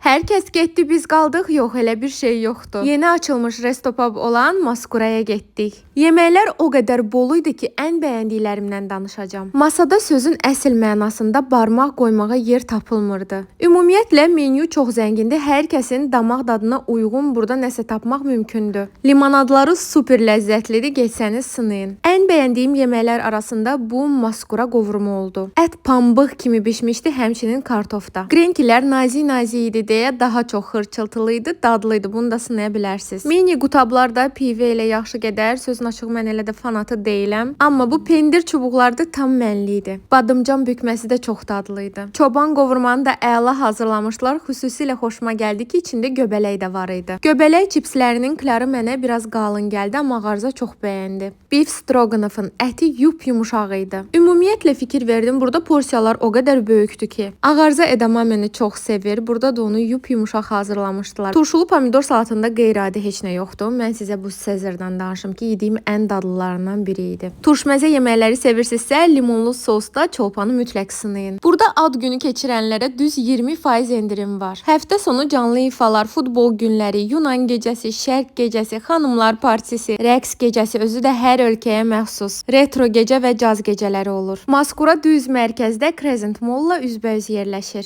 Hər kəs getdi, biz qaldıq. Yox, elə bir şey yoxdur. Yeni açılmış Restopub olan Maskuraya getdik. Yeməklər o qədər bol idi ki, ən bəyəndiklərimdən danışacağam. Masada sözün əsl mənasında barmaq qoymağa yer tapılmırdı. Ümumiyyətlə menyu çox zəngindir. Hər kəsin damaq dadına uyğun burada nəsə tapmaq mümkündür. Limonadları super ləzzətlidir, getsəniz sınayın. Ən bəyəndiyim yeməklər arasında bu Maskura qovurma oldu. Ət pambıq kimi bişmişdi, həmçinin kartofda. Grenkilər nazik-nazik idi deyə daha çox xırçıltılı idi, dadlıydı. Bunu da sınaya bilərsiniz. Mini qutablarda pivə ilə yaxşı gedər. Sözün açığı mən elə də fanatı deyiləm. Amma bu pendir çubuqları tam mənli idi. Badımcan bükməsi də çox dadlıydı. Çoban qovurmanı da əla hazırlamışlar. Xüsusilə xoşuma gəldi ki, içində göbələk də var idi. Göbələk cipslərinin kları mənə biraz qalın gəldi, amma Ağarza çox bəyəndi. Beef stroganoff'ın əti yumuşaq idi. Ümumiyyətlə fikir verdim, burada porsiyalar o qədər böyükdür ki. Ağarza edamameni çox sevir. Burada da onu yumuşaq hazırlamışdılar. Turşulu pomidor salatında qeyri-adi heç nə yoxdur. Mən sizə bu Sezer'dan danışım ki, yediyim ən dadlılarından biri idi. Turşməzə yeməkləri sevirsinizsə, limonlu sosda çolpanı mütləq sınayın. Burada ad günü keçirənlərə düz 20% endirim var. Həftə sonu canlı ifalar, futbol günləri, Yunan gecəsi, Şərq gecəsi, xanımlar partisi, rəqs gecəsi, özü də hər ölkəyə məxsus. Retro gecə və caz gecələri olur. Maskura düz mərkəzdə Crescent Mall-la üzbəüz yerləşir.